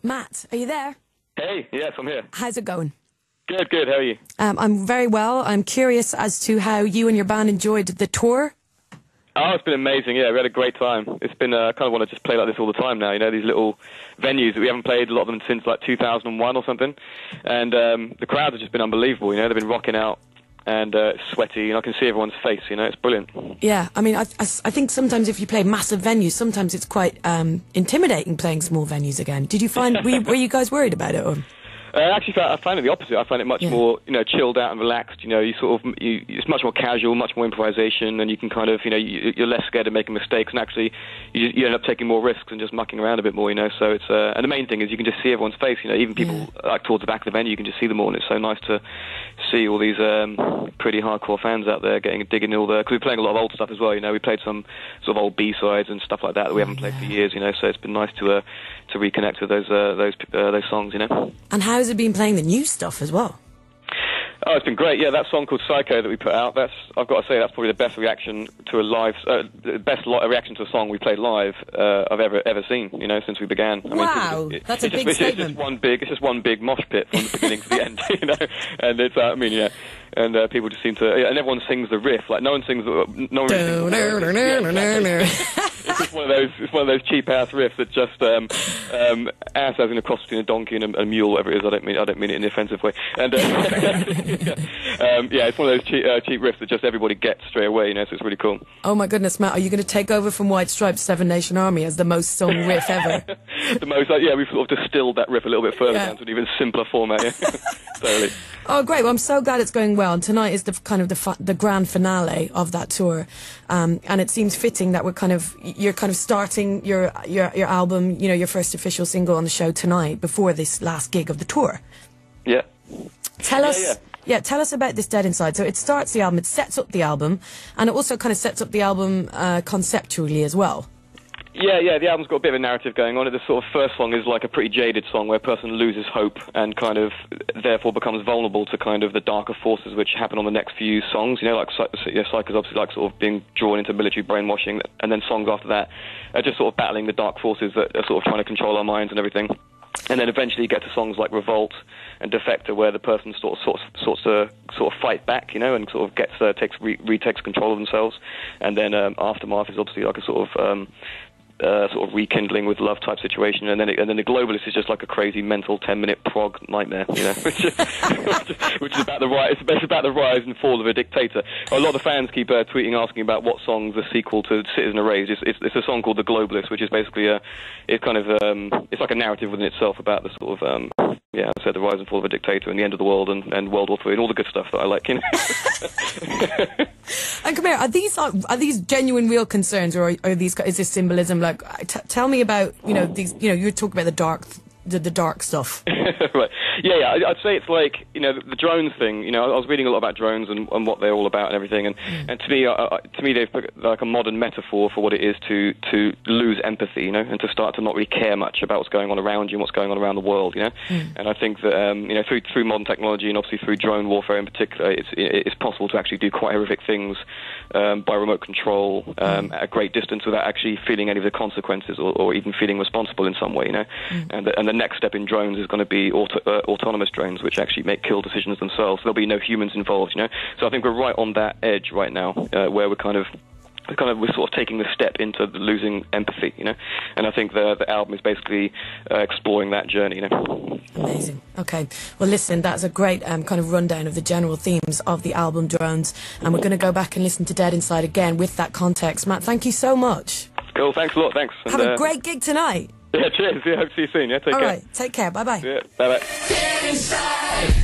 Matt, are you there? Hey, yes, I'm here. How's it going? Good, good. How are you? I'm very well. I'm curious as to how you and your band enjoyed the tour. Oh, it's been amazing. Yeah, we had a great time. It's been, I kind of want to just play like this all the time now, you know, these little venues that we haven't played, a lot of them since like 2001 or something. And the crowds have just been unbelievable, you know, they've been rocking out and it's sweaty, and I can see everyone's face, you know, it's brilliant. Yeah, I mean, I think sometimes if you play massive venues, sometimes it's quite intimidating playing small venues again. Did you find, were you guys worried about it? Or? Actually, I find it the opposite. I find it much more, you know, chilled out and relaxed. You know, it's much more casual, much more improvisation, and you can kind of, you know, you're less scared of making mistakes, and actually, you end up taking more risks and just mucking around a bit more, you know. So it's, and the main thing is you can just see everyone's face. You know, even people like towards the back of the venue, you can just see them all, and it's so nice to see all these pretty hardcore fans out there digging all the. Because we're playing a lot of old stuff as well. You know, we played some sort of old B-sides and stuff like that we haven't played for years. You know, so it's been nice to reconnect with those songs. You know. And how has it been playing the new stuff as well? Oh, it's been great. Yeah, that song called Phyco that we put out, I've got to say, that's probably the best reaction to a live, reaction to a song we played live I've ever seen, you know, since we began. I mean, that's a big statement. It's just one big mosh pit from the beginning to the end, you know, and it's, I mean, yeah, and people just seem to, and everyone sings the riff, like no one sings the, It's one of those cheap ass riffs that just ass as in a cross between a donkey and a mule, whatever it is. I don't mean it in an offensive way. And yeah, it's one of those cheap riffs that just everybody gets straight away. You know, so it's really cool. Oh my goodness, Matt, are you going to take over from White Stripes' Seven Nation Army as the most sung riff ever? The most, yeah, we've sort of distilled that riff a little bit further down to an even simpler format. Yeah. Totally. Oh, great! Well, I'm so glad it's going well. And tonight is the kind of the grand finale of that tour, and it seems fitting that you're kind of starting your album, you know, your first official single on the show tonight before this last gig of the tour. Yeah. Tell us about this Dead Inside. So it starts the album, it sets up the album, and it also kind of sets up the album conceptually as well. Yeah, the album's got a bit of a narrative going on it. The sort of first song is like a pretty jaded song where a person loses hope and kind of therefore becomes vulnerable to kind of the darker forces which happen on the next few songs. You know, like Phyco's obviously like sort of being drawn into military brainwashing, and then songs after that are just sort of battling the dark forces that are sort of trying to control our minds and everything. And then eventually you get to songs like Revolt and Defector, where the person sort of fight back, you know, and sort of retakes control of themselves. And then Aftermath is obviously like a sort of rekindling with love type situation, and then the Globalist is just like a crazy mental 10-minute prog nightmare, you know, which is about the rise. It's about the rise and fall of a dictator. A lot of fans keep tweeting asking about what song's the sequel to Citizen Erased. It's a song called The Globalist, which is basically it's like a narrative within itself about the sort of I said the rise and fall of a dictator and the end of the world and World War III and all the good stuff that I like, you know. And come here, are these genuine, real concerns, or is this symbolism? Like, tell me about, you know, these. You know, you're talking about the dark stuff. Right. Yeah. I'd say it's like, you know, the drones thing. You know, I was reading a lot about drones and what they're all about and everything. And to me, they've put like a modern metaphor for what it is to lose empathy, you know, and to start to not really care much about what's going on around you and what's going on around the world, you know. And I think that you know, through modern technology and obviously through drone warfare in particular, it's possible to actually do quite horrific things by remote control at a great distance without actually feeling any of the consequences or even feeling responsible in some way, you know. And the next step in drones is going to be autonomous drones, which actually make kill decisions themselves. There'll be no humans involved, you know. So I think we're right on that edge right now, where we're sort of taking the step into losing empathy, you know. And I think the album is basically exploring that journey, you know. Amazing. Okay. Well, listen, that's a great kind of rundown of the general themes of the album Drones, and we're going to go back and listen to Dead Inside again with that context. Matt, thank you so much. Cool. Thanks a lot. Thanks. Have a great gig tonight. Yeah, cheers. Yeah, hope to see you soon. Yeah, take care. All right, take care. Bye-bye. Yeah, bye-bye.